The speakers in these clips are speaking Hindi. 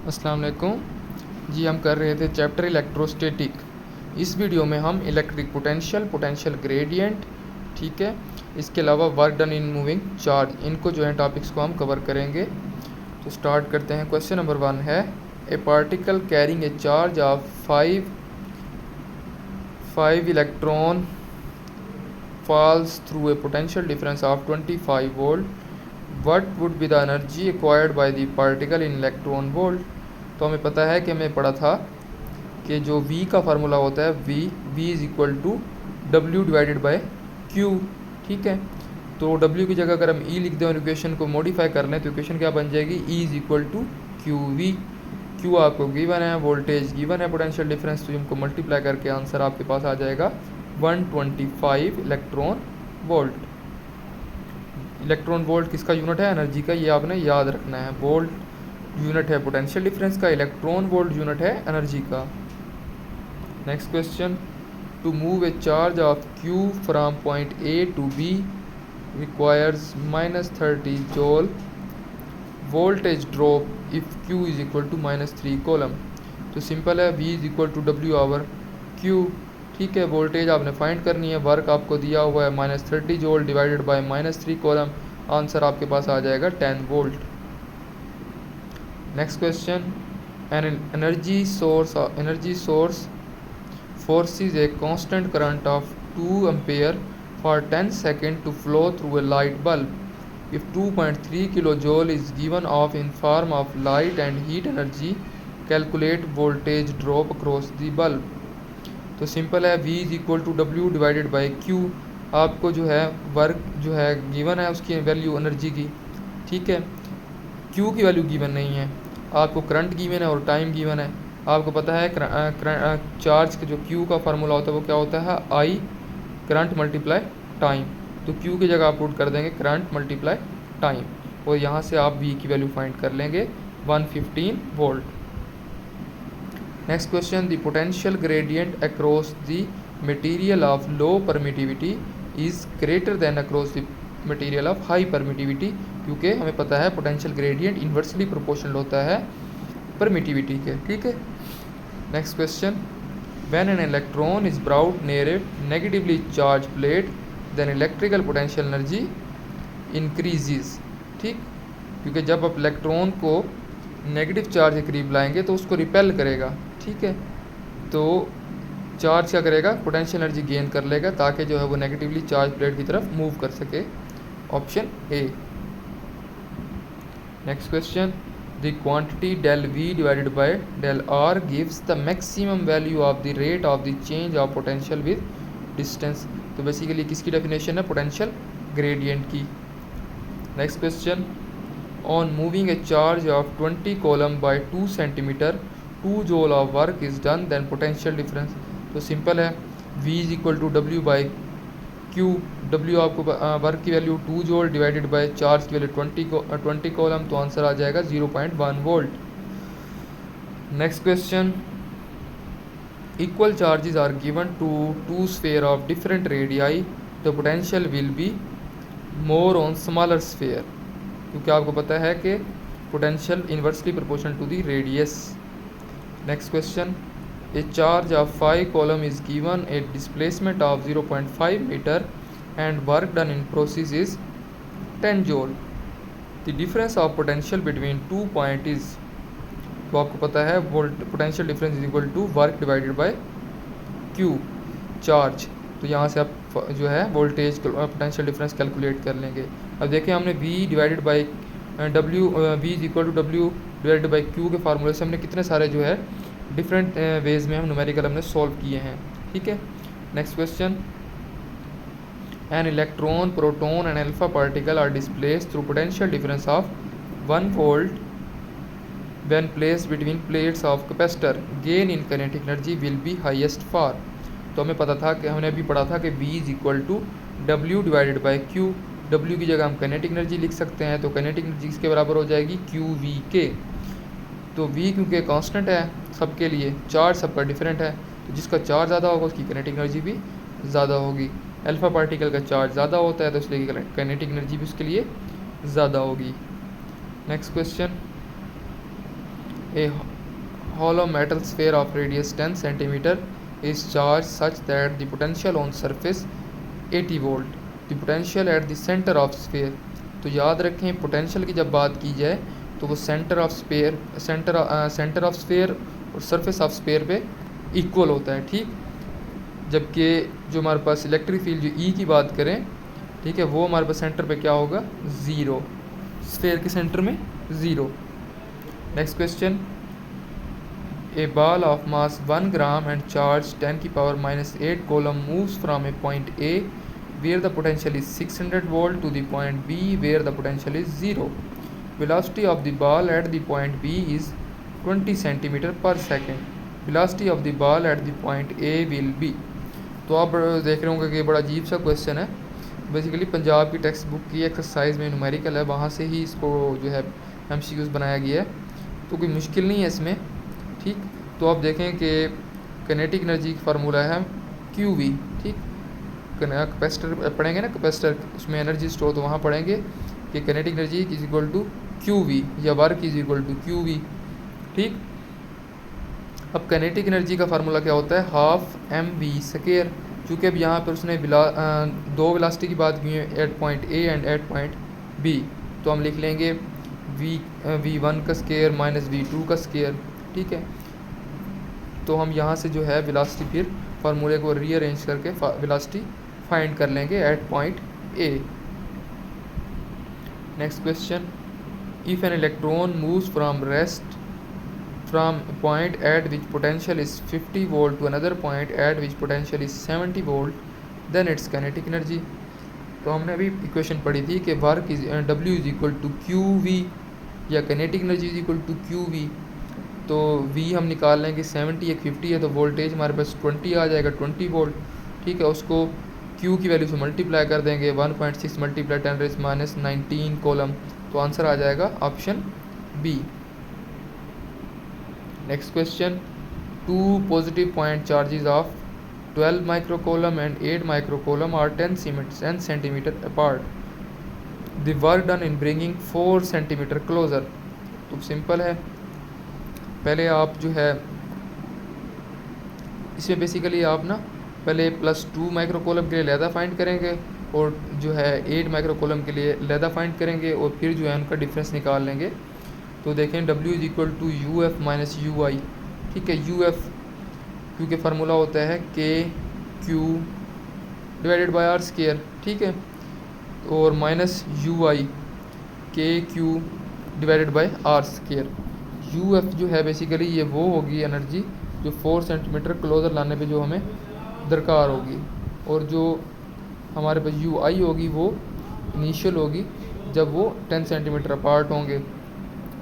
अस्सलाम वालेकुम जी। हम कर रहे थे चैप्टर इलेक्ट्रोस्टैटिक। इस वीडियो में हम इलेक्ट्रिक पोटेंशियल ग्रेडियंट, ठीक है, इसके अलावा work done in moving charge, इनको जो है टॉपिक्स को हम कवर करेंगे। तो स्टार्ट करते हैं। क्वेश्चन नंबर 1 है, ए particle carrying a charge of 5 electron falls through a potential difference of 25 volt, what would be the energy acquired by the particle in electron volt। तो हमें पता है कि हमें पढ़ा था कि जो V का फार्मूला होता है V is equal to W divided by Q, ठीक है। तो W की जगह अगर हम E लिख दें और इक्वेशन को मॉडिफाई कर लें तो इक्वेशन क्या बन जाएगी, E is equal to QV। Q आपको गिवन है, वोल्टेज गिवन है, पोटेंशियल डिफरेंस, तो इनको मल्टीप्लाई करके आंसर आपके पास आ जाएगा 125 इलेक्ट्रॉन वोल्ट। इलेक्ट्रॉन वोल्ट किसका यूनिट है, एनर्जी का, ये आपने याद रखना है। वोल्ट यूनिट है पोटेंशियल डिफरेंस का, इलेक्ट्रॉन वोल्ट यूनिट है एनर्जी का। Next question, to move a charge of Q from point A to B requires -30 joule voltage drop if Q is equal to -3 coulomb. तो सिंपल है, V is equal to W over Q, ठीक है। वोल्टेज आपने फाइंड करनी है, वर्क आपको दिया हुआ है -30 joule divided by -3 coulomb, answer आपके पास आ जाएगा 10 volt. Next question, an energy source forces a constant current of 2 ampere for 10 seconds to flow through a light bulb. If 2.3 kilojoule is given off in form of light and heat energy, calculate voltage drop across the bulb। तो सिंपल है, V is equal to W divided by Q. आपको जो है वर्क जो है गिवन है, उसकी वैल्यू एनर्जी की, ठीक है। Q की वैल्यू गिवन नहीं है, आपको करंट गिवन है और टाइम गिवन है। आपको पता है चार्ज के जो Q का फार्मूला होता है वो क्या होता है, I करंट मल्टीप्लाई टाइम। तो Q की जगह आप पुट कर देंगे करंट मल्टीप्लाई टाइम, और यहाँ से आप V की वैल्यू फाइंड कर लेंगे 115 volt. Next question, the potential gradient across the material of low permittivity is greater than across the material of high permittivity, क्योंकि हमें पता है पोटेंशियल ग्रेडियंट इन्वर्सली प्रोपोर्शनल होता है परमिटिविटी के, ठीक है। Next question, when an electron is brought near a negatively charged plate then electrical potential energy increases, ठीक, क्योंकि जब आप इलेक्ट्रॉन को नेगेटिव चार्ज के करीब लाएंगे तो उसको रिपेल करेगा, ठीक है। तो चार्ज क्या करेगा, पोटेंशियल एनर्जी गेन कर लेगा ताकि जो है वो नेगेटिवली चार्ज प्लेट की तरफ मूव कर सके, option A. Next question, the quantity del V divided by del R gives the maximum value of the rate of the change of potential with distance. तो बेसिकली किसकी डेफिनेशन है, पोटेंशियल ग्रेडियंट की। Next question, on moving a charge of 20 coulomb by 2 centimeter 2 joule of work is done, then potential difference। तो सिंपल है, V is equal to W by Q. W आपको वर्क की value 2 joule divided by charge की वैल्यू 20 कॉलम, तो आंसर आ जाएगा 0.1 volt. Next question, equal charges are given to 2 sphere of different radii, the potential will be more on smaller sphere, क्योंकि आपको पता है कि potential inversely proportional to the radius. Next question, a charge of 5 column is given a displacement of 0.5 metre and work done in process is 10 joule, the difference of potential between 2 point is. तो आपको पता है potential difference is equal to work divided by Q, charge. तो यहाँ से आप जो है वोल्टेज पोटेंशियल डिफरेंस कैलकुलेट कर लेंगे। अब देखिए, हमने V divided by W, V is equal to W divided by Q के फार्मूले से हमने कितने सारे जो है डिफरेंट वेज में हम न्यूमेरिकल हमने सॉल्व किए हैं, ठीक है। Next question, an electron, proton and alpha particle are displaced through potential difference of 1 volt when placed between plates of capacitor, gain in kinetic energy will be highest for. तो हमें पता था कि हमने अभी पढ़ा था कि V is equal to W divided by Q. W की जगह हम काइनेटिक एनर्जी लिख सकते हैं, तो काइनेटिक एनर्जी किसके बराबर हो जाएगी, QV के। तो V क्योंकि कांस्टेंट है सबके लिए, चार्ज सबका डिफरेंट है, तो जिसका चार्ज ज़्यादा होगा उसकी काइनेटिक एनर्जी भी ज़्यादा होगी। अल्फा पार्टिकल का चार्ज ज़्यादा होता है तो इसलिए काइनेटिक एनर्जी भी उसके लिए ज़्यादा होगी। Next question, A hollow metal sphere of radius 10 centimeter is charged such that the potential on surface 80 volt. The potential at the center of sphere. तो याद रखें पोटेंशियल की जब बात की जाए तो वो सेंटर ऑफ स्फेयर और सरफेस ऑफ स्फेयर पे इक्वल होता है, ठीक। जबकि जो हमारे पास इलेक्ट्रिक फील्ड जो ई की बात करें, ठीक है, वो हमारे पास सेंटर पे क्या होगा, ज़ीरो, स्फेयर के सेंटर में zero. Next question, a ball of mass 1 gram and charge 10 की power -8 coulomb moves from a point A where the potential is 600 volt to the point B where the potential is 0. Velocity of the ball at the point B is 20 cm per second. Velocity of the ball at the point A will be. तो आप देख रहे होंगे कि बड़ा अजीब सा क्वेश्चन है। बेसिकली पंजाब की टेक्स्ट बुक की एक्सरसाइज में न्यूमेरिकल है, वहाँ से ही इसको जो है MCQs बनाया गया है, तो कोई मुश्किल नहीं है इसमें, ठीक। तो आप देखें कि किनेटिक एनर्जी का फार्मूला है QV, ठीक। कैपेसिटर पढ़ेंगे ना, कैपेसिटर उसमें एनर्जी स्टोर, तो वहाँ पढ़ेंगे कि kinetic energy is equal to QV या work is equal to QV, ठीक। अब किनेटिक एनर्जी का फार्मूला क्या होता है, हाफ mv स्क्वायर। चूँकि अब यहाँ पर उसने दो वेलोसिटी की बात की है, at point A and at point B, तो हम लिख लेंगे v1 का स्क्वायर माइनस v2 का स्क्वायर, ठीक है। तो हम यहाँ से जो है वेलोसिटी फिर फार्मूले को रीअरेंज करके वेलोसिटी फाइंड कर लेंगे at point A। Next question, if an electron moves from rest from point at which potential is 50 volt to another point at which potential is 70 volt then its kinetic energy. तो हमने अभी इक्वेशन पढ़ी थी कि work is W is equal to QV या kinetic energy is equal to QV। तो V हम निकाल लेंगे, 70 एक 50 है, तो वोल्टेज हमारे पास 20 आ जाएगा, 20 वोल्ट, ठीक है। उसको Q की वैल्यू से मल्टीप्लाई कर देंगे, 1.6 मल्टीप्लाई 10⁻⁻19 कोलम, तो आंसर आ जाएगा option B। Next question, 2 positive point charges of 12 microcoulomb and 8 microcoulomb are 10 centimetre apart. The work done in bringing 4 centimetre closer. तो सिंपल है, पहले आप जो है इसमें बेसिकली आप ना पहले +2 माइक्रोकोलम के लिए लैदा फाइंड करेंगे और जो है 8 माइक्रोकोलम के लिए लैदा फाइंड करेंगे और फिर जो है उनका डिफरेंस निकाल लेंगे। तो देखें W is equal to UF minus UI, ठीक है। UF क्योंकि फार्मूला होता है KQ divided by R square, ठीक है, और minus UI KQ divided by R square. UF जो है बेसिकली ये वो होगी एनर्जी जो 4 सेंटीमीटर क्लोजर लाने पे जो हमें दरकार होगी, और जो हमारे पास UI होगी वो इनिशियल होगी जब वो 10 सेंटीमीटर अपार्ट होंगे,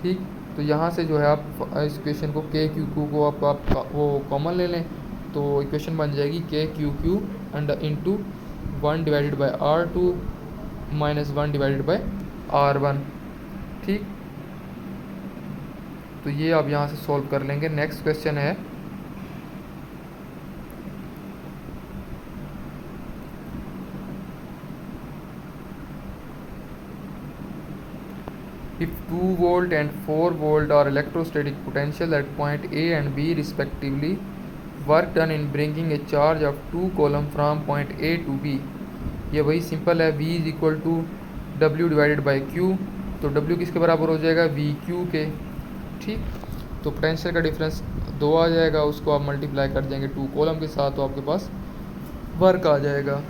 ठीक। तो यहाँ से जो है आप इस इक्वेशन को KQQ को आप वो कॉमन ले लें, तो इक्वेशन बन जाएगी KQQ into 1 divided by R2 minus 1 divided by R1, ठीक। तो ये आप यहाँ से सॉल्व कर लेंगे। नेक्स्ट क्वेश्चन है, if 2 volt and 4 volt are electrostatic potential at point A and B respectively, work done in bringing a charge of 2 coulomb from point A to B। ये वही सिंपल है, V is equal to W divided by Q, तो W किसके बराबर हो जाएगा, VQ के, ठीक। तो पोटेंशियल का डिफरेंस 2 आ जाएगा, उसको आप मल्टीप्लाई कर देंगे 2 कॉलम के साथ, तो आपके पास वर्क आ जाएगा।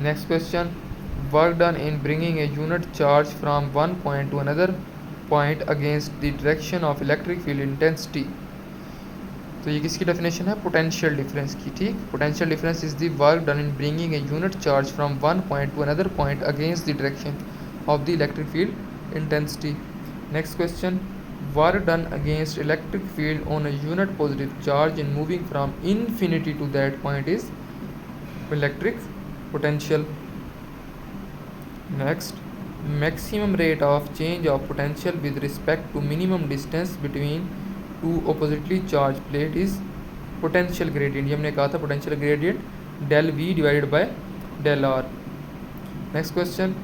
Next question, work done in bringing a unit charge from one point two another point against the direction of electric field intensity. तो ये किसकी डेफिनेशन है, पोटेंशियल डिफरेंस की, ठीक। Potential difference is the work done in bringing a unit charge from one point two another point against the direction of the electric field intensity. Next question, work done against electric field on a unit positive charge in moving from infinity to that point is electric potential। Next, maximum rate of change of potential with respect to minimum distance between two oppositely charged plate is potential gradient। ये हमने कहा था potential gradient del V divided by del R। Next question,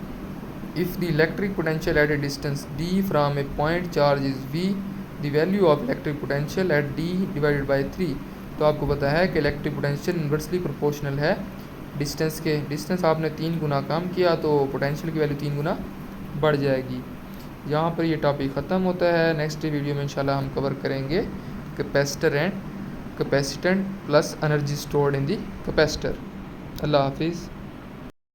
if the electric potential at a distance d from a point charge is V the value of electric potential at D divided by 3। तो आपको पता है कि इलेक्ट्रिक पोटेंशियल इन्वर्सली प्रोपोर्शनल है डिस्टेंस के। डिस्टेंस आपने 3 गुना कम किया तो पोटेंशियल की वैल्यू 3 गुना बढ़ जाएगी। यहाँ पर ये टॉपिक ख़त्म होता है। नेक्स्ट वीडियो में इंशाल्लाह हम कवर करेंगे capacitor and capacitance plus energy stored in the capacitor. अल्लाह हाफिज़।